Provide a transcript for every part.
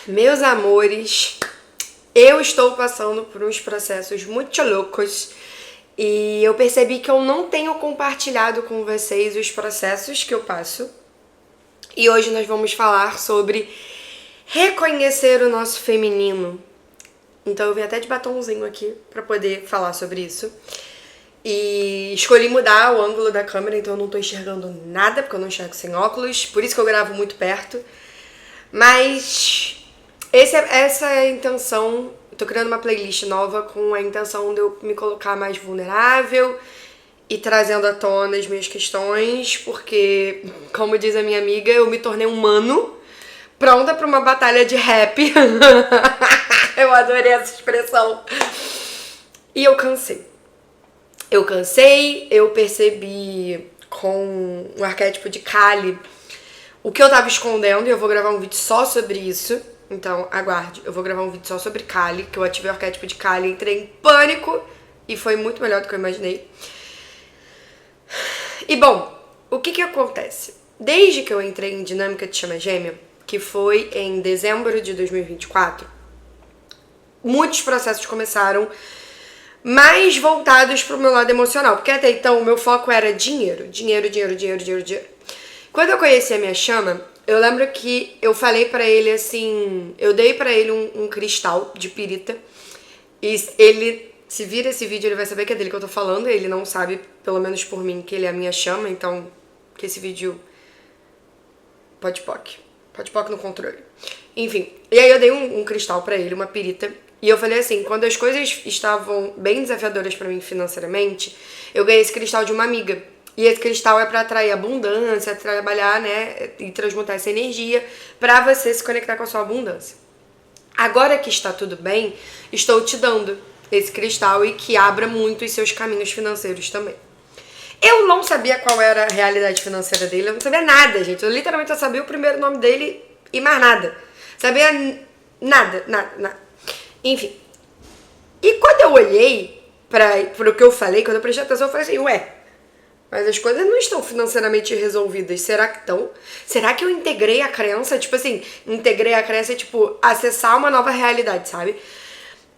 Meus amores, eu estou passando por uns processos muito loucos e eu percebi que eu não tenho compartilhado com vocês os processos que eu passo. E hoje nós vamos falar sobre reconhecer o nosso feminino. Então eu vim até de batonzinho aqui pra poder falar sobre isso. E escolhi mudar o ângulo da câmera, então eu não tô enxergando nada, porque eu não enxergo sem óculos. Por isso que eu gravo muito perto. Mas essa é a intenção. Eu tô criando uma playlist nova com a intenção de eu me colocar mais vulnerável e trazendo à tona as minhas questões, porque, como diz a minha amiga, eu me tornei humano, pronta pra uma batalha de rap. Eu adorei essa expressão. E eu cansei. Eu percebi com o arquétipo de Kali o que eu tava escondendo e eu vou gravar um vídeo só sobre isso. Então, aguarde. Eu vou gravar um vídeo só sobre Kali, que eu ativei o arquétipo de Kali, entrei em pânico e foi muito melhor do que eu imaginei. E bom, o que acontece? Desde que eu entrei em Dinâmica de Chama Gêmea, que foi em dezembro de 2024, muitos processos começaram mais voltados pro meu lado emocional, porque até então o meu foco era dinheiro. Quando eu conheci a minha chama, eu lembro que eu falei pra ele assim, eu dei pra ele um cristal de pirita, e ele, se vir esse vídeo, ele vai saber que é dele que eu tô falando, ele não sabe, pelo menos por mim, que ele é a minha chama, então que esse vídeo pode poc no controle. Enfim, e aí eu dei um cristal pra ele, uma pirita, e eu falei assim, quando as coisas estavam bem desafiadoras pra mim financeiramente, eu ganhei esse cristal de uma amiga. E esse cristal é pra atrair abundância, trabalhar, né, e transmutar essa energia pra você se conectar com a sua abundância. Agora que está tudo bem, estou te dando esse cristal e que abra muito os seus caminhos financeiros também. Eu não sabia qual era a realidade financeira dele, eu não sabia nada, gente. Eu literalmente só sabia o primeiro nome dele e mais nada. Sabia nada. Enfim. E quando eu olhei para o que eu falei, quando eu prestei atenção, eu falei assim, ué, mas as coisas não estão financeiramente resolvidas. Será que estão? Será que eu integrei a crença? Tipo assim, integrei a crença, tipo, acessar uma nova realidade, sabe?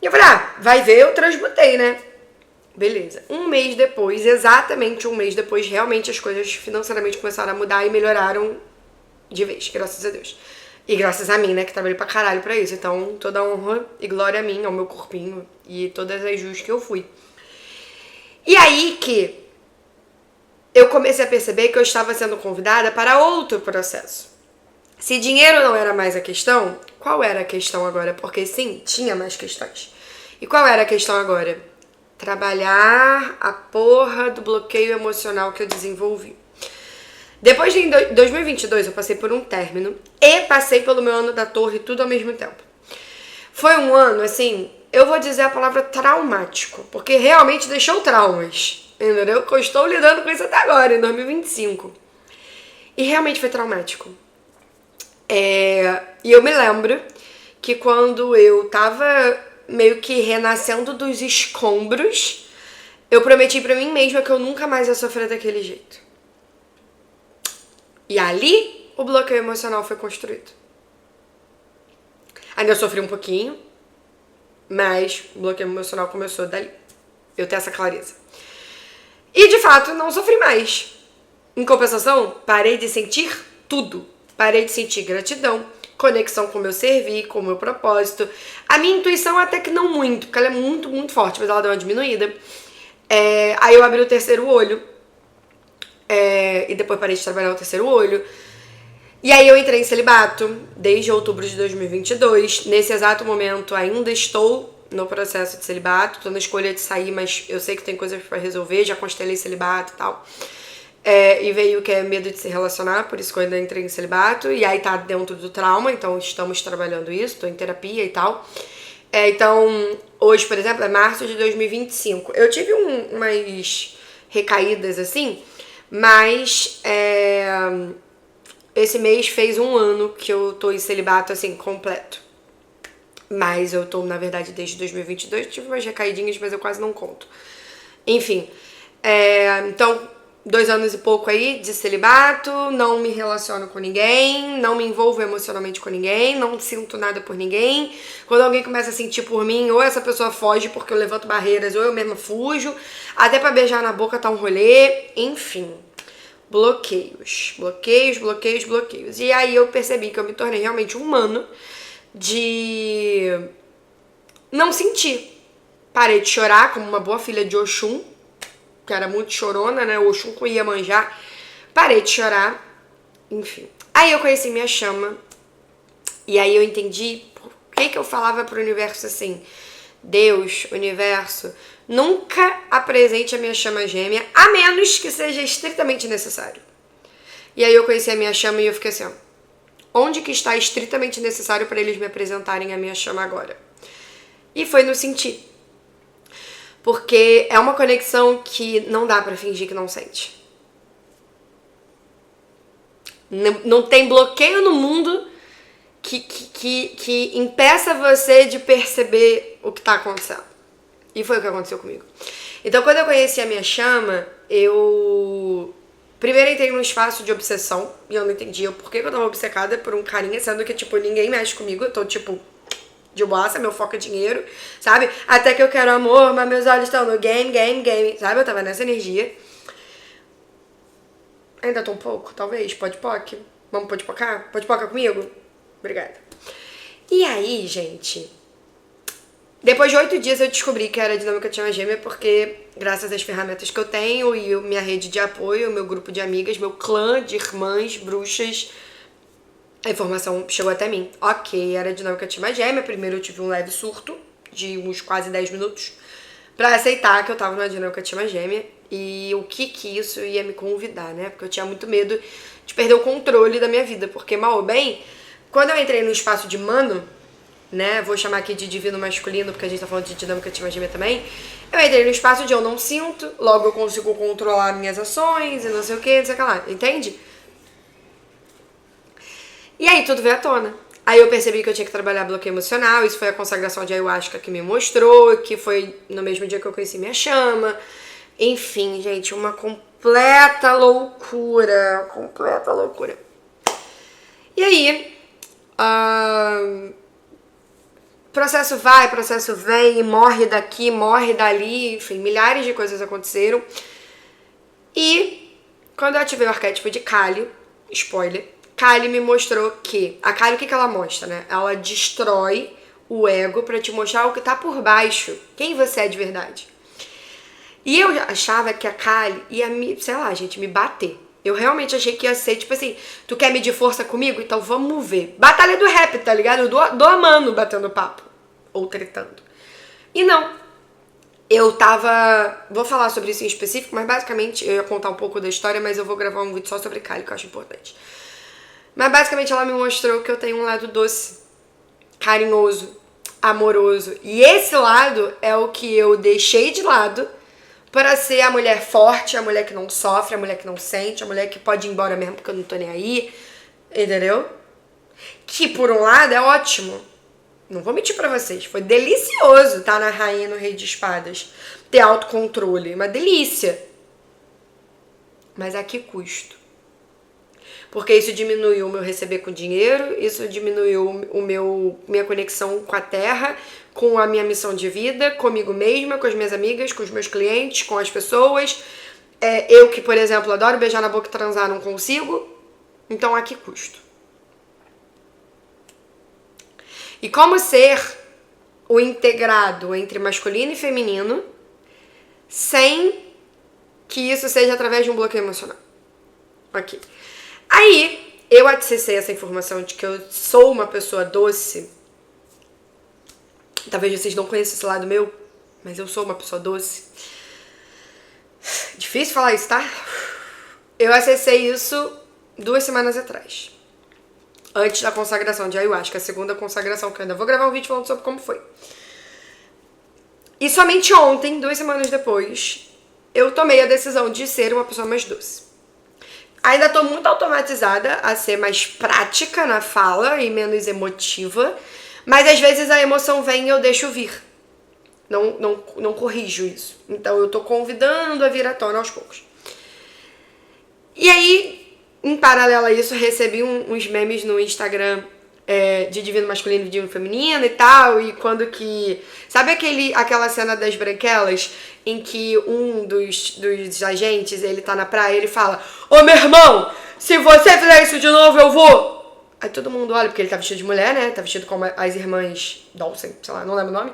E eu falei, vai ver, eu transmutei, né? Beleza. Um mês depois, exatamente um mês depois, realmente as coisas financeiramente começaram a mudar e melhoraram de vez, graças a Deus. E graças a mim, né, que trabalhei pra caralho pra isso. Então, toda honra e glória a mim, ao meu corpinho e todas as justas que eu fui. E aí que eu comecei a perceber que eu estava sendo convidada para outro processo. Se dinheiro não era mais a questão, qual era a questão agora? Porque sim, tinha mais questões. E qual era a questão agora? Trabalhar a porra do bloqueio emocional que eu desenvolvi. Depois de 2022 eu passei por um término e passei pelo meu ano da torre tudo ao mesmo tempo. Foi um ano, assim, eu vou dizer a palavra traumático, porque realmente deixou traumas, entendeu? Eu estou lidando com isso até agora, em 2025. E realmente foi traumático. E eu me lembro que quando eu tava meio que renascendo dos escombros, eu prometi pra mim mesma que eu nunca mais ia sofrer daquele jeito. E ali, o bloqueio emocional foi construído. Ainda eu sofri um pouquinho, mas o bloqueio emocional começou dali. Eu tenho essa clareza. E, de fato, não sofri mais. Em compensação, parei de sentir tudo. Parei de sentir gratidão, conexão com o meu servir, com o meu propósito. A minha intuição até que não muito, porque ela é muito, muito forte, mas ela deu uma diminuída. Aí eu abri o terceiro olho. E depois parei de trabalhar o terceiro olho. E aí eu entrei em celibato desde outubro de 2022. Nesse exato momento ainda estou no processo de celibato. Tô na escolha de sair, mas eu sei que tem coisas pra resolver. Já constelei celibato e tal. E veio que é medo de se relacionar, por isso que eu ainda entrei em celibato. E aí tá dentro do trauma, então estamos trabalhando isso. Tô em terapia e tal. Então, hoje, por exemplo, é março de 2025. Eu tive umas recaídas assim, mas esse mês fez um ano que eu tô em celibato, assim, completo. Mas eu tô, na verdade, desde 2022. Tive umas recaidinhas, mas eu quase não conto. Enfim, então, 2 anos e pouco aí de celibato, não me relaciono com ninguém, não me envolvo emocionalmente com ninguém, não sinto nada por ninguém. Quando alguém começa a sentir por mim, ou essa pessoa foge porque eu levanto barreiras, ou eu mesma fujo. Até pra beijar na boca tá um rolê, enfim. Bloqueios. E aí eu percebi que eu me tornei realmente um humano de não sentir. Parei de chorar como uma boa filha de Oxum, que era muito chorona, né? Oxum com Iemanjá. Parei de chorar, enfim. Aí eu conheci minha chama, e aí eu entendi por que eu falava pro universo assim: Deus, universo, nunca apresente a minha chama gêmea, a menos que seja estritamente necessário. E aí eu conheci a minha chama e eu fiquei assim, ó, onde que está estritamente necessário para eles me apresentarem a minha chama agora? E foi no sentir. Porque é uma conexão que não dá pra fingir que não sente. Não tem bloqueio no mundo que impeça você de perceber o que tá acontecendo. E foi o que aconteceu comigo. Então, quando eu conheci a minha chama, eu primeiro entrei num espaço de obsessão. E eu não entendia por que eu tava obcecada por um carinha, sendo que, tipo, ninguém mexe comigo. Eu tô, tipo, de boassa, meu foco é dinheiro, sabe? Até que eu quero amor, mas meus olhos estão no game, sabe? Eu tava nessa energia. Ainda tô um pouco, talvez, pode-poc. Vamos pode-pocar? Pode-poca comigo? Obrigada. E aí, gente, depois de 8 dias eu descobri que era dinâmica chama gêmea, porque graças às ferramentas que eu tenho e minha rede de apoio, meu grupo de amigas, meu clã de irmãs, bruxas, a informação chegou até mim. Ok, era dinâmica chama gêmea. Primeiro eu tive um leve surto de uns quase 10 minutos pra aceitar que eu tava numa dinâmica chama gêmea e o que isso ia me convidar, né? Porque eu tinha muito medo de perder o controle da minha vida, porque mal ou bem, quando eu entrei no espaço de mano, né, vou chamar aqui de divino masculino, porque a gente tá falando de dinâmica chama gêmea também, eu entrei no espaço de eu não sinto, logo eu consigo controlar minhas ações e não sei o que, não sei o que lá, entende? E aí tudo veio à tona. Aí eu percebi que eu tinha que trabalhar bloqueio emocional, isso foi a consagração de ayahuasca que me mostrou, que foi no mesmo dia que eu conheci minha chama. Enfim, gente, uma completa loucura. E aí, processo vai, processo vem, morre daqui, morre dali, enfim, milhares de coisas aconteceram. E quando eu ativei o arquétipo de Kali, spoiler, Kali me mostrou que... A Kali, o que ela mostra, né? Ela destrói o ego pra te mostrar o que tá por baixo. Quem você é de verdade. E eu achava que a Kali ia me, sei lá, gente, me bater. Eu realmente achei que ia ser, tipo assim, tu quer medir força comigo? Então vamos ver. Batalha do rap, tá ligado? Do amando batendo papo. Ou tretando. E não. Eu tava... Vou falar sobre isso em específico, mas basicamente eu ia contar um pouco da história, mas eu vou gravar um vídeo só sobre Kali, que eu acho importante. Mas basicamente ela me mostrou que eu tenho um lado doce, carinhoso, amoroso. E esse lado é o que eu deixei de lado para ser a mulher forte, a mulher que não sofre, a mulher que não sente, a mulher que pode ir embora mesmo porque eu não tô nem aí, entendeu? Que por um lado é ótimo. Não vou mentir pra vocês, foi delicioso estar na rainha e no rei de espadas. Ter autocontrole, uma delícia. Mas a que custo? Porque isso diminuiu o meu receber com dinheiro, isso diminuiu minha conexão com a terra, com a minha missão de vida, comigo mesma, com as minhas amigas, com os meus clientes, com as pessoas. Eu que, por exemplo, adoro beijar na boca e transar, não consigo. Então, a que custo? E como ser o integrado entre masculino e feminino sem que isso seja através de um bloqueio emocional? Ok. Aí, eu acessei essa informação de que eu sou uma pessoa doce. Talvez vocês não conheçam esse lado meu, mas eu sou uma pessoa doce. Difícil falar isso, tá? Eu acessei isso 2 semanas atrás. Antes da consagração de ayahuasca, a segunda consagração, que eu ainda vou gravar um vídeo falando sobre como foi. E somente ontem, 2 semanas depois, eu tomei a decisão de ser uma pessoa mais doce. Ainda tô muito automatizada a ser mais prática na fala e menos emotiva, mas às vezes a emoção vem e eu deixo vir. Não corrijo isso. Então eu tô convidando a vir à tona aos poucos. E aí, em paralelo a isso, eu recebi uns memes no Instagram de divino masculino e divino feminino e tal, e quando que... Sabe aquela cena das branquelas em que um dos agentes, ele tá na praia e ele fala: ô meu irmão, se você fizer isso de novo, eu vou... Aí todo mundo olha, porque ele tá vestido de mulher, né? Tá vestido como as irmãs Dawson, sei lá, não lembro o nome.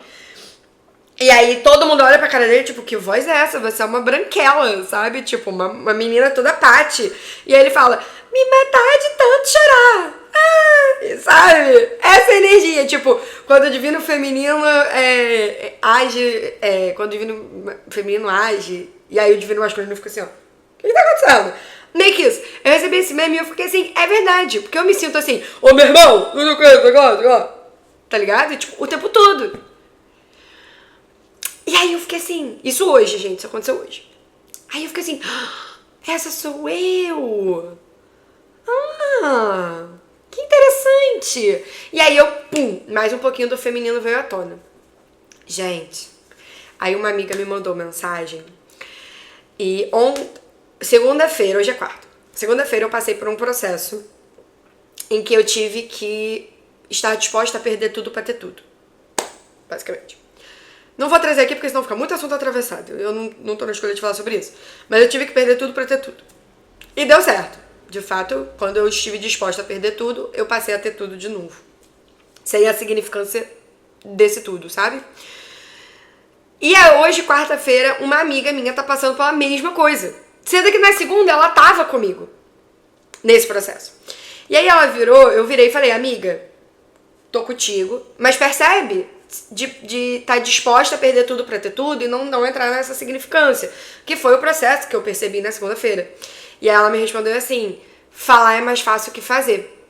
E aí todo mundo olha pra cara dele, tipo, que voz é essa? Você é uma branquela, sabe? Tipo, uma menina toda pate. E aí ele fala: me matar de tanto chorar. Ah, sabe? Essa energia, tipo, quando o divino feminino age, quando o divino feminino age, e aí o divino masculino fica assim, ó, o que tá acontecendo? Meio que isso. Eu recebi esse meme e eu fiquei assim, é verdade, porque eu me sinto assim, ô meu irmão, tá ligado? Tipo, o tempo todo. E aí eu fiquei assim, isso hoje, gente, isso aconteceu hoje. Aí eu fiquei assim, essa sou eu. Ah, que interessante. E aí eu, pum, mais um pouquinho do feminino veio à tona. Gente, aí uma amiga me mandou mensagem e segunda-feira, hoje é quarta. Segunda-feira eu passei por um processo em que eu tive que estar disposta a perder tudo pra ter tudo. Basicamente. Não vou trazer aqui porque senão fica muito assunto atravessado. Eu não tô na escolha de falar sobre isso. Mas eu tive que perder tudo pra ter tudo. E deu certo. De fato, quando eu estive disposta a perder tudo, eu passei a ter tudo de novo. Sem a significância desse tudo, sabe? E hoje, quarta-feira, uma amiga minha tá passando pela mesma coisa. Sendo que na segunda ela tava comigo. Nesse processo. E aí ela virou, eu virei e falei: amiga, tô contigo, mas percebe de estar disposta a perder tudo pra ter tudo e não entrar nessa significância. Que foi o processo que eu percebi na segunda-feira. E aí ela me respondeu assim: falar é mais fácil que fazer.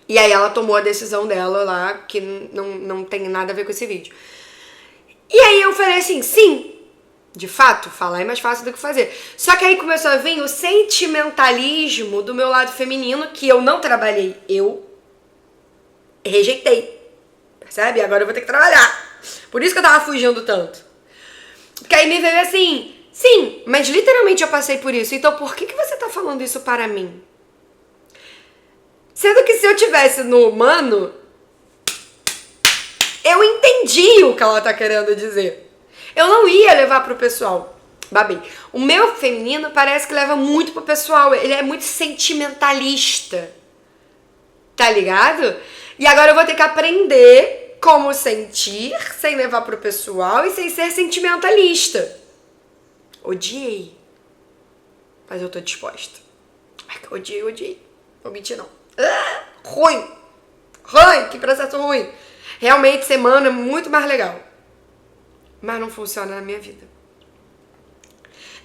E aí ela tomou a decisão dela lá, que não tem nada a ver com esse vídeo. E aí eu falei assim, sim, de fato, falar é mais fácil do que fazer. Só que aí começou a vir o sentimentalismo do meu lado feminino, que eu não trabalhei, eu rejeitei. Percebe? Agora eu vou ter que trabalhar. Por isso que eu tava fugindo tanto. Porque aí me veio assim, sim, mas literalmente eu passei por isso. Então por que você tá falando isso para mim? Sendo que se eu tivesse no humano, eu entendi o que ela tá querendo dizer. Eu não ia levar pro pessoal. Babei. O meu feminino parece que leva muito pro pessoal. Ele é muito sentimentalista. Tá ligado? E agora eu vou ter que aprender como sentir sem levar pro pessoal e sem ser sentimentalista. Odiei. Mas eu tô disposta. Odiei. Não vou mentir, não. Ruim. Que processo ruim. Realmente, semana é muito mais legal. Mas não funciona na minha vida.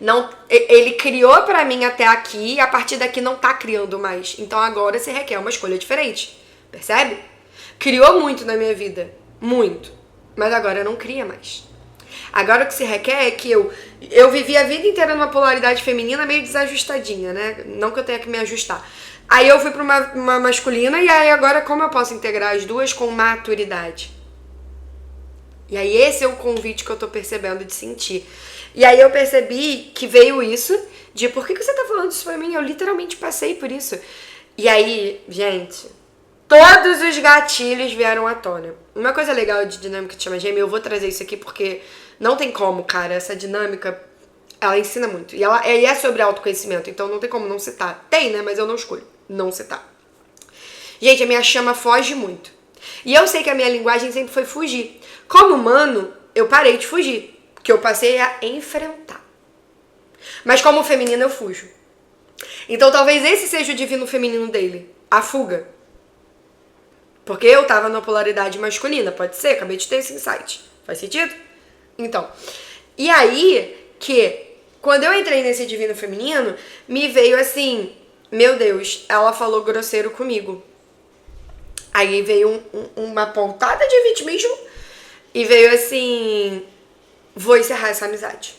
Não, ele criou pra mim até aqui e a partir daqui não tá criando mais. Então agora se requer uma escolha diferente. Percebe? Criou muito na minha vida. Muito. Mas agora não cria mais. Agora o que se requer é que eu vivi a vida inteira numa polaridade feminina meio desajustadinha, né? Não que eu tenha que me ajustar. Aí eu fui pra uma masculina e aí agora como eu posso integrar as duas com maturidade? E aí esse é o convite que eu tô percebendo de sentir. E aí eu percebi que veio isso de por que você tá falando isso pra mim? Eu literalmente passei por isso. E aí, gente, todos os gatilhos vieram à tona. Uma coisa legal de dinâmica de chama gêmea, eu vou trazer isso aqui porque não tem como, cara, essa dinâmica, ela ensina muito. E ela é sobre autoconhecimento, então não tem como não citar. Tem, né? Mas eu não escolho não citar. Gente, a minha chama foge muito. E eu sei que a minha linguagem sempre foi fugir. Como humano, eu parei de fugir, porque eu passei a enfrentar. Mas como feminino, eu fujo. Então talvez esse seja o divino feminino dele, a fuga. Porque eu tava na polaridade masculina, pode ser? Acabei de ter esse insight. Faz sentido? Então, e aí que quando eu entrei nesse divino feminino, me veio assim, meu Deus, ela falou grosseiro comigo. Aí veio uma pontada de vitimismo e veio assim, vou encerrar essa amizade.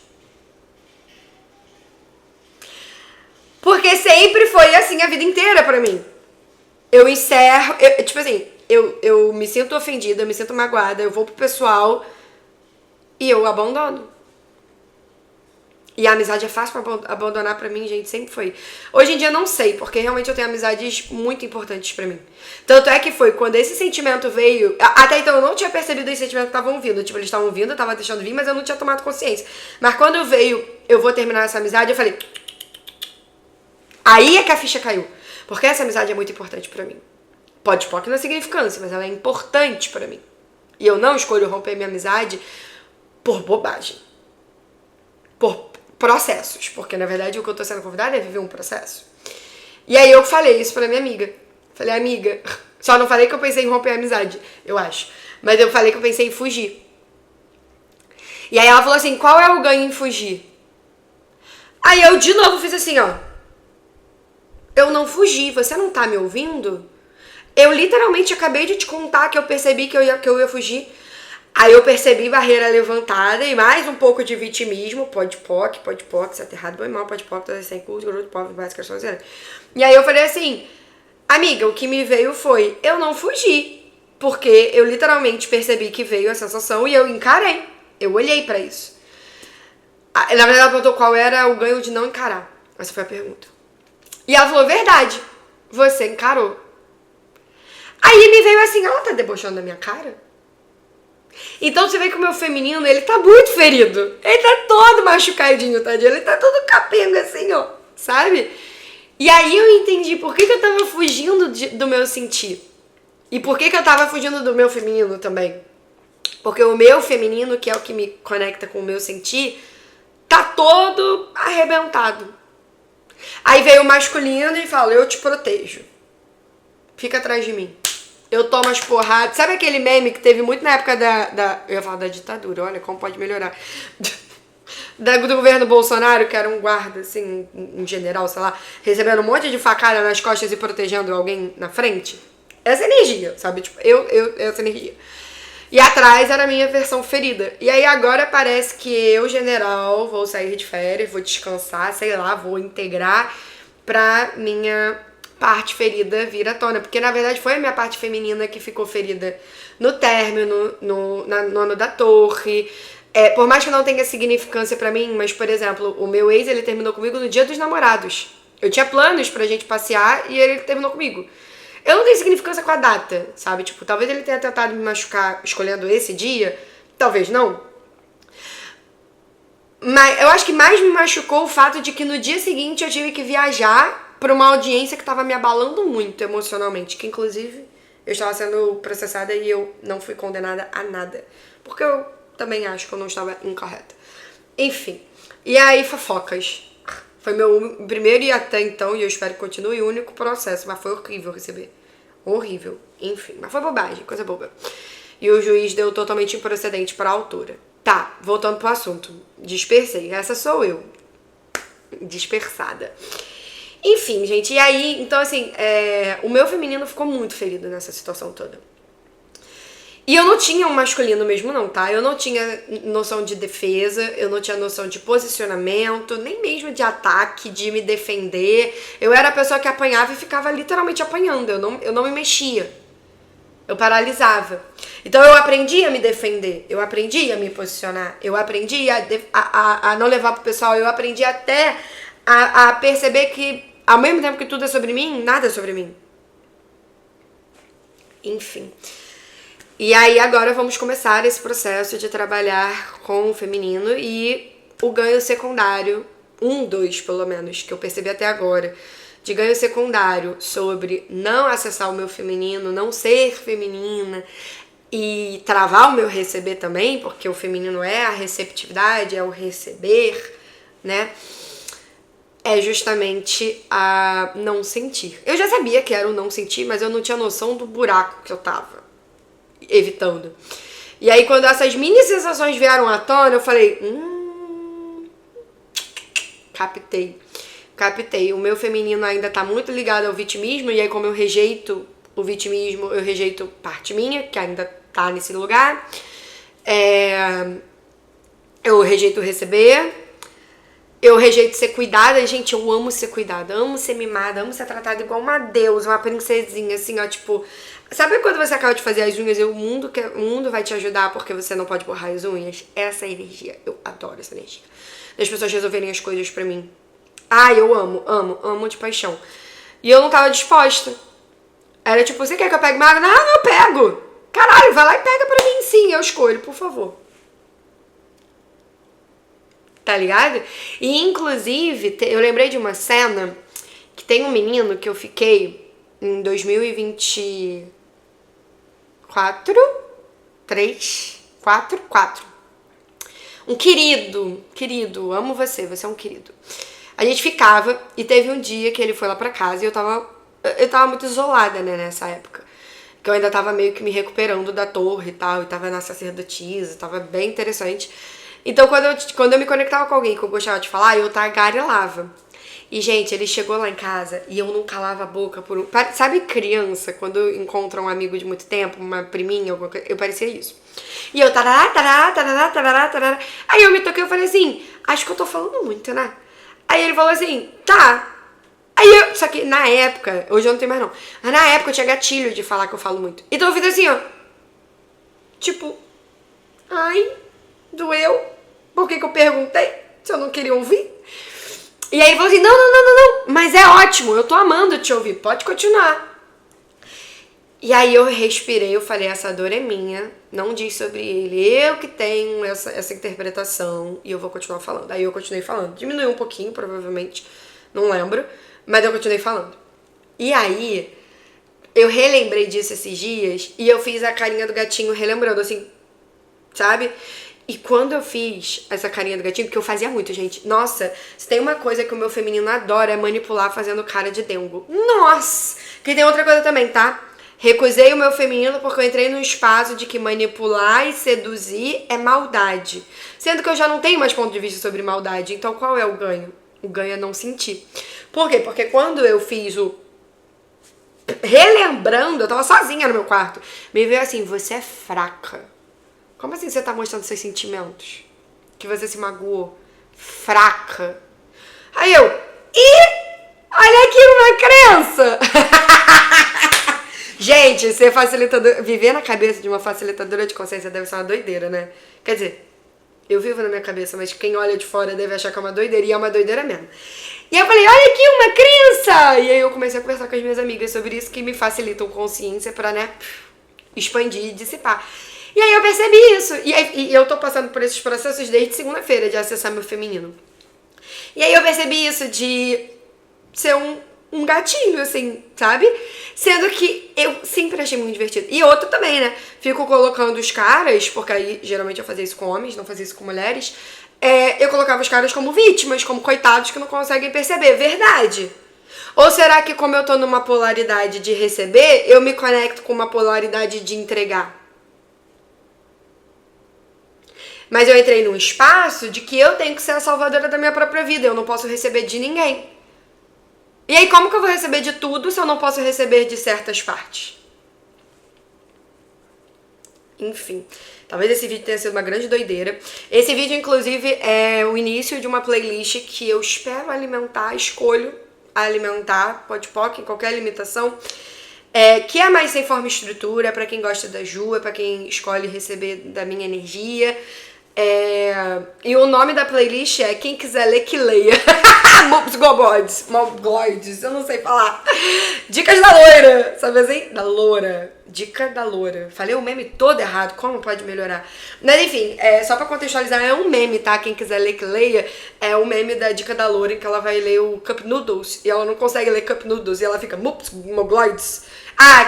Porque sempre foi assim a vida inteira pra mim. Eu encerro, tipo assim, eu me sinto ofendida, eu me sinto magoada, eu vou pro pessoal e eu abandono. E a amizade é fácil pra abandonar pra mim, gente, sempre foi. Hoje em dia eu não sei, porque realmente eu tenho amizades muito importantes pra mim. Tanto é que foi quando esse sentimento veio... Até então eu não tinha percebido esse sentimento que estavam vindo. Tipo, eles estavam vindo, eu tava deixando vir, mas eu não tinha tomado consciência. Mas quando veio, eu vou terminar essa amizade, eu falei... Aí é que a ficha caiu. Porque essa amizade é muito importante pra mim. Pode POC na significância, mas ela é importante pra mim. E eu não escolho romper minha amizade por bobagem. Por processos. Porque, na verdade, o que eu tô sendo convidada é viver um processo. E aí eu falei isso pra minha amiga. Falei, amiga... Só não falei que eu pensei em romper a amizade, eu acho. Mas eu falei que eu pensei em fugir. E aí ela falou assim, qual é o ganho em fugir? Aí eu de novo fiz assim, ó. Eu não fugi, você não tá me ouvindo? Eu literalmente acabei de te contar que eu percebi que eu ia fugir. Aí eu percebi barreira levantada e mais um pouco de vitimismo. Pode POC, certo, errado, bom e mal, pode POC, tá sem curso, garoto, pobre, várias questões. E aí eu falei assim, amiga, o que me veio foi, eu não fugi. Porque eu literalmente percebi que veio a sensação e eu encarei. Eu olhei pra isso. Na verdade ela perguntou qual era o ganho de não encarar. Essa foi a pergunta. E ela falou, verdade, você encarou. Aí me veio assim, ela tá debochando da minha cara? Então você vê que o meu feminino, ele tá muito ferido. Ele tá todo machucadinho, tadinho. Ele tá todo capenga assim, ó, sabe? E aí eu entendi por que eu tava fugindo do meu sentir. E por que eu tava fugindo do meu feminino também. Porque o meu feminino, que é o que me conecta com o meu sentir, tá todo arrebentado. Aí veio o masculino e fala, eu te protejo. Fica atrás de mim. Eu tomo as porradas. Sabe aquele meme que teve muito na época eu ia falar da ditadura, olha como pode melhorar. Do governo Bolsonaro, que era um guarda, assim, um general, sei lá, recebendo um monte de facada nas costas e protegendo alguém na frente. Essa energia, sabe? Tipo, essa energia. E atrás era a minha versão ferida. E aí agora parece que eu, general, vou sair de férias, vou descansar, sei lá, vou integrar pra minha parte ferida vir à tona. Porque na verdade foi a minha parte feminina que ficou ferida no término, no ano da torre. Por mais que não tenha significância pra mim, mas por exemplo, o meu ex, ele terminou comigo no Dia dos Namorados. Eu tinha planos pra gente passear e ele terminou comigo. Eu não tenho significância com a data, sabe? Tipo, talvez ele tenha tentado me machucar escolhendo esse dia, talvez não. Mas eu acho que mais me machucou o fato de que no dia seguinte eu tive que viajar pra uma audiência que tava me abalando muito emocionalmente. Que inclusive eu estava sendo processada e eu não fui condenada a nada. Porque eu também acho que eu não estava incorreta. Enfim. E aí, fofocas. Foi meu primeiro e até então, e eu espero que continue, o único processo. Mas foi horrível receber. Horrível. Enfim, mas foi bobagem, coisa boba. E o juiz deu totalmente improcedente para a autora. Tá, voltando pro assunto. Dispersei. Essa sou eu. Dispersada. Enfim, gente. E aí, então assim, o meu feminino ficou muito ferido nessa situação toda. E eu não tinha um masculino mesmo não, tá? Eu não tinha noção de defesa, eu não tinha noção de posicionamento, nem mesmo de ataque, de me defender. Eu era a pessoa que apanhava e ficava literalmente apanhando, eu não me mexia. Eu paralisava. Então eu aprendi a me defender, eu aprendi a me posicionar, eu aprendi a não levar pro pessoal, eu aprendi até a perceber que ao mesmo tempo que tudo é sobre mim, nada é sobre mim. Enfim. E aí agora vamos começar esse processo de trabalhar com o feminino e o ganho secundário, dois pelo menos, que eu percebi até agora, de ganho secundário sobre não acessar o meu feminino, não ser feminina e travar o meu receber também, porque o feminino é a receptividade, é o receber, né? É justamente a não sentir. Eu já sabia que era o não sentir, mas eu não tinha noção do buraco que eu tava evitando. E aí quando essas mini sensações vieram à tona, eu falei, captei. O meu feminino ainda tá muito ligado ao vitimismo, e aí como eu rejeito o vitimismo, eu rejeito parte minha, que ainda tá nesse lugar. Eu rejeito receber, eu rejeito ser cuidada. Gente, eu amo ser cuidada, amo ser mimada, amo ser tratada igual uma deusa, uma princesinha, assim, ó, tipo... Sabe quando você acaba de fazer as unhas e o mundo vai te ajudar porque você não pode borrar as unhas? Essa energia, eu adoro essa energia. das pessoas resolverem as coisas pra mim. Eu amo de paixão. E eu não tava disposta. Era tipo, você quer que eu pegue uma água? Não, eu pego. Caralho, vai lá e pega pra mim. Sim, eu escolho, por favor. Tá ligado? E, inclusive, eu lembrei de uma cena que tem um menino que eu fiquei em 2024, 4. Um querido, amo você é um querido. A gente ficava e teve um dia que ele foi lá pra casa e eu tava muito isolada, né, nessa época. Que eu ainda tava meio que me recuperando da torre e tal, e tava na sacerdotisa, tava bem interessante. Então, quando eu me conectava com alguém que eu gostava de falar, eu tagarelava. E, gente, ele chegou lá em casa e eu não calava a boca por um... Sabe criança, quando encontra um amigo de muito tempo, uma priminha, alguma coisa? Eu parecia isso. E eu tarará. Aí eu me toquei e falei assim, acho que eu tô falando muito, né? Aí ele falou assim, tá. Só que na época, hoje eu não tenho mais não, mas na época eu tinha gatilho de falar que eu falo muito. Então eu fiz assim, ó. Tipo, ai, doeu. Por que eu perguntei? Se eu não queria ouvir. E aí ele falou assim, não, mas é ótimo, eu tô amando te ouvir, pode continuar. E aí eu respirei, eu falei, essa dor é minha, não diz sobre ele, eu que tenho essa interpretação e eu vou continuar falando. Aí eu continuei falando, diminuiu um pouquinho, provavelmente, não lembro, mas eu continuei falando. E aí, eu relembrei disso esses dias e eu fiz a carinha do gatinho relembrando, assim, sabe? E quando eu fiz essa carinha do gatinho, porque eu fazia muito, gente. Nossa, se tem uma coisa que o meu feminino adora é manipular fazendo cara de dengo. Nossa! Que tem outra coisa também, tá? Recusei o meu feminino porque eu entrei num espaço de que manipular e seduzir é maldade. Sendo que eu já não tenho mais ponto de vista sobre maldade. Então qual é o ganho? O ganho é não sentir. Por quê? Porque quando eu fiz o... relembrando, eu tava sozinha no meu quarto. Me veio assim, você é fraca. Como assim você tá mostrando seus sentimentos? Que você se magoou? Fraca. Aí eu... olha aqui uma crença! Gente, ser facilitador... viver na cabeça de uma facilitadora de consciência deve ser uma doideira, né? Quer dizer, eu vivo na minha cabeça, mas quem olha de fora deve achar que é uma doideira, e é uma doideira mesmo. E eu falei, olha aqui uma crença! E aí eu comecei a conversar com as minhas amigas sobre isso, que me facilitam consciência pra, né, expandir e dissipar. E aí eu percebi isso. E eu tô passando por esses processos desde segunda-feira, de acessar meu feminino. E aí eu percebi isso de ser um gatilho, assim, sabe? Sendo que eu sempre achei muito divertido. E outro também, né? Fico colocando os caras, porque aí geralmente eu fazia isso com homens, não fazia isso com mulheres. Eu colocava os caras como vítimas, como coitados que não conseguem perceber. Verdade. Ou será que como eu tô numa polaridade de receber, eu me conecto com uma polaridade de entregar? Mas eu entrei num espaço de que eu tenho que ser a salvadora da minha própria vida. Eu não posso receber de ninguém. E aí, como que eu vou receber de tudo se eu não posso receber de certas partes? Enfim, talvez esse vídeo tenha sido uma grande doideira. Esse vídeo, inclusive, é o início de uma playlist que eu espero escolho alimentar, pode em qualquer limitação. Que é mais sem forma e estrutura, pra quem gosta da Ju, é pra quem escolhe receber da minha energia. E o nome da playlist é Quem Quiser Ler, Que Leia. Mogloides, eu não sei falar. Dicas da loira, sabe assim? Da loura. Dica da loura. Falei o meme todo errado, como pode melhorar? Mas enfim, só pra contextualizar, é um meme, tá? Quem quiser ler, que leia. É o meme da dica da loura, em que ela vai ler o Cup Noodles e ela não consegue ler Cup Noodles e ela fica mogloides.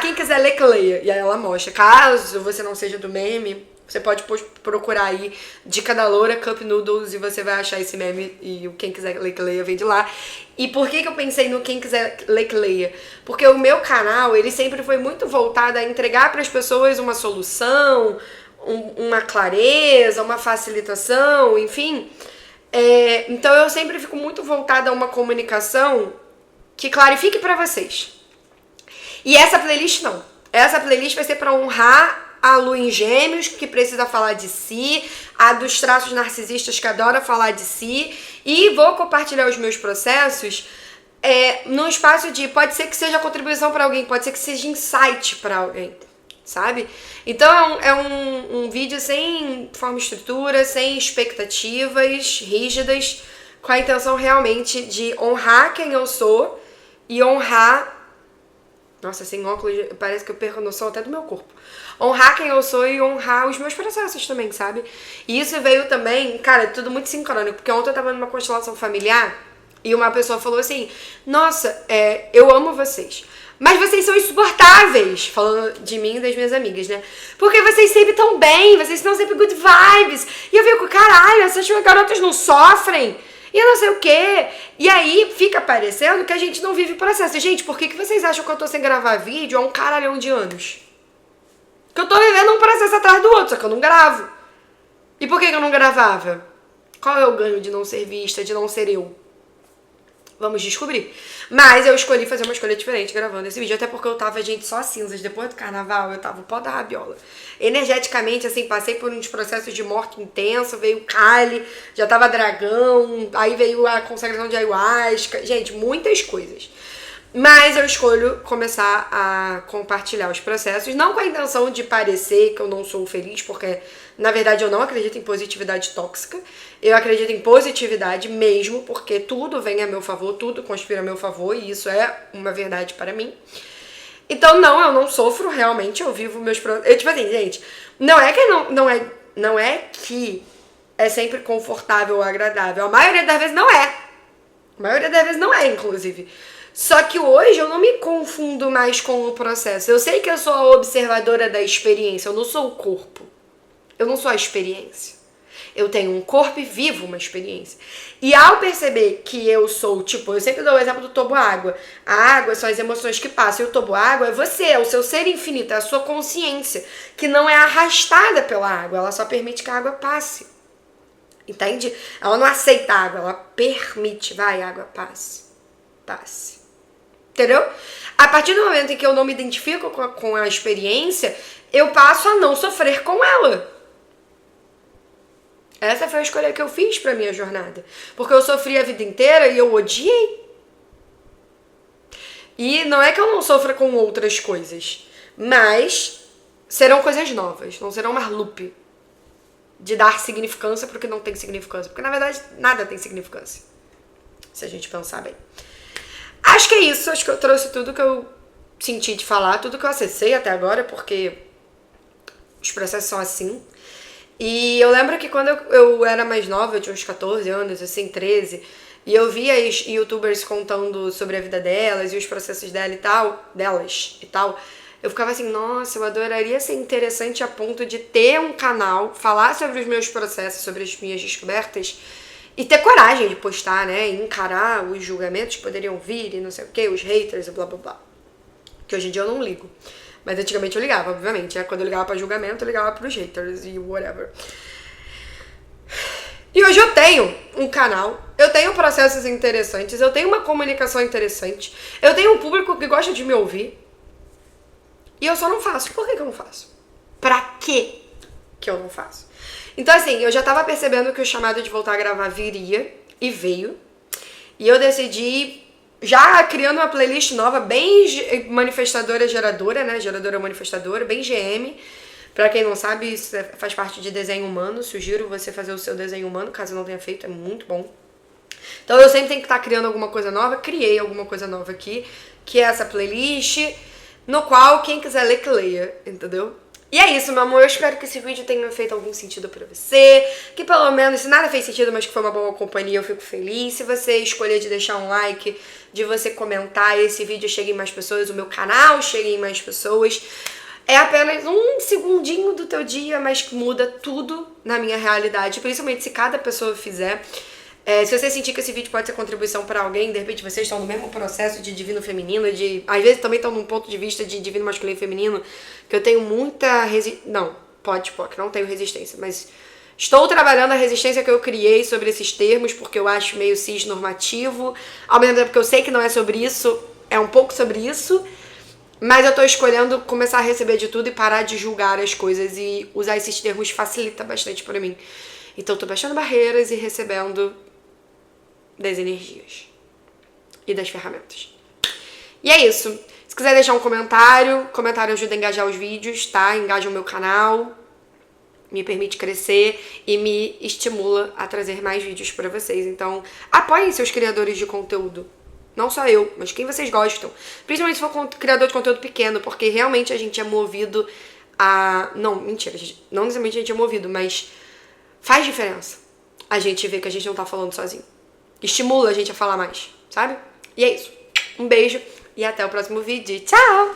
Quem quiser ler, que leia. E aí ela mostra. Caso você não seja do meme, você pode procurar aí Dica da Loura, Cup Noodles, e você vai achar esse meme, e o Quem Quiser Ler Que Leia vem de lá. E por que eu pensei no Quem Quiser Ler Que Leia? Porque o meu canal, ele sempre foi muito voltado a entregar para as pessoas uma solução, uma clareza, uma facilitação, enfim. Então eu sempre fico muito voltada a uma comunicação que clarifique para vocês. E essa playlist não. Essa playlist vai ser para honrar a lua em gêmeos, que precisa falar de si, a dos traços narcisistas, que adora falar de si, e vou compartilhar os meus processos num espaço de, pode ser que seja contribuição para alguém, pode ser que seja insight para alguém, sabe? Então é um vídeo sem forma e estrutura, sem expectativas rígidas, com a intenção realmente de honrar quem eu sou e honrar... Nossa, sem óculos, parece que eu perco a noção até do meu corpo. Honrar quem eu sou e honrar os meus processos também, sabe? E isso veio também, cara, tudo muito sincrônico, porque ontem eu tava numa constelação familiar e uma pessoa falou assim, nossa, eu amo vocês, mas vocês são insuportáveis, falando de mim e das minhas amigas, né? Porque vocês sempre tão bem, vocês estão sempre good vibes. E eu fico, caralho, essas garotas não sofrem? E eu não sei o quê. E aí fica parecendo que a gente não vive o processo. Gente, por que vocês acham que eu tô sem gravar vídeo há um caralhão de anos? Que eu tô vivendo um processo atrás do outro, só que eu não gravo. E por que eu não gravava? Qual é o ganho de não ser vista, de não ser eu? Vamos descobrir. Mas eu escolhi fazer uma escolha diferente gravando esse vídeo, até porque eu tava, gente, só cinzas. Depois do carnaval, eu tava o pó da rabiola. Energeticamente, assim, passei por uns processos de morte intensa, veio o Kali, já tava dragão, aí veio a consagração de ayahuasca, gente, muitas coisas. Mas eu escolho começar a compartilhar os processos, não com a intenção de parecer que eu não sou feliz, porque na verdade eu não acredito em positividade tóxica, eu acredito em positividade mesmo, porque tudo vem a meu favor, tudo conspira a meu favor, e isso é uma verdade para mim. Então não, eu não sofro realmente, eu vivo meus processos. Tipo assim, gente, não é que é sempre confortável ou agradável, a maioria das vezes não é. A maioria das vezes não é, inclusive. Só que hoje eu não me confundo mais com o processo. Eu sei que eu sou a observadora da experiência, eu não sou o corpo. Eu não sou a experiência. Eu tenho um corpo e vivo uma experiência. E ao perceber que eu sou, tipo, eu sempre dou o exemplo do toboágua. A água são as emoções que passam e o toboágua é você, é o seu ser infinito, é a sua consciência, que não é arrastada pela água, ela só permite que a água passe. Entende? Ela não aceita a água, ela permite, vai, água, passe. Passe. Entendeu? A partir do momento em que eu não me identifico com a experiência, eu passo a não sofrer com ela. Essa foi a escolha que eu fiz pra minha jornada. Porque eu sofri a vida inteira e eu odiei. E não é que eu não sofra com outras coisas, mas serão coisas novas, não serão mais loop de dar significância pro que não tem significância. Porque na verdade nada tem significância, se a gente pensar bem. Acho que é isso, acho que eu trouxe tudo que eu senti de falar, tudo que eu acessei até agora, porque os processos são assim. E eu lembro que quando eu era mais nova, eu tinha uns 14 anos, assim, 13, e eu via as youtubers contando sobre a vida delas e os processos delas e tal, eu ficava assim, nossa, eu adoraria ser interessante a ponto de ter um canal, falar sobre os meus processos, sobre as minhas descobertas, e ter coragem de postar, né? E encarar os julgamentos que poderiam vir e não sei o que, os haters e blá blá blá. Que hoje em dia eu não ligo. Mas antigamente eu ligava, obviamente. Quando eu ligava pra julgamento, eu ligava pros haters e whatever. E hoje eu tenho um canal, eu tenho processos interessantes, eu tenho uma comunicação interessante, eu tenho um público que gosta de me ouvir. E eu só não faço. Por que eu não faço? Pra quê que eu não faço? Então, assim, eu já tava percebendo que o chamado de voltar a gravar viria, e veio. E eu decidi, já criando uma playlist nova, bem manifestadora, geradora, né? Geradora manifestadora, bem GM. Pra quem não sabe, isso faz parte de desenho humano. Sugiro você fazer o seu desenho humano, caso não tenha feito, é muito bom. Então eu sempre tenho que estar criando alguma coisa nova. Criei alguma coisa nova aqui, que é essa playlist, no qual quem quiser ler, que leia, entendeu? E é isso, meu amor, eu espero que esse vídeo tenha feito algum sentido pra você, que pelo menos, se nada fez sentido, mas que foi uma boa companhia, eu fico feliz. Se você escolher de deixar um like, de você comentar, esse vídeo chegue em mais pessoas, o meu canal chegue em mais pessoas, é apenas um segundinho do teu dia, mas que muda tudo na minha realidade, principalmente se cada pessoa fizer. Se você sentir que esse vídeo pode ser contribuição pra alguém, de repente vocês estão no mesmo processo de divino feminino, às vezes também estão num ponto de vista de divino masculino e feminino, que eu tenho muita não tenho resistência, mas estou trabalhando a resistência que eu criei sobre esses termos, porque eu acho meio cisnormativo, ao mesmo tempo que eu sei que não é sobre isso, é um pouco sobre isso, mas eu tô escolhendo começar a receber de tudo e parar de julgar as coisas, e usar esses termos facilita bastante pra mim. Então eu tô baixando barreiras e recebendo das energias e das ferramentas. E é isso. Se quiser deixar um comentário ajuda a engajar os vídeos, tá? Engaja o meu canal, me permite crescer e me estimula a trazer mais vídeos pra vocês. Então, apoiem seus criadores de conteúdo. Não só eu, mas quem vocês gostam. Principalmente se for criador de conteúdo pequeno, porque realmente a gente é movido a... Não, mentira, não necessariamente a gente é movido, mas faz diferença a gente ver que a gente não tá falando sozinho. Estimula a gente a falar mais, sabe? E é isso. Um beijo e até o próximo vídeo. Tchau!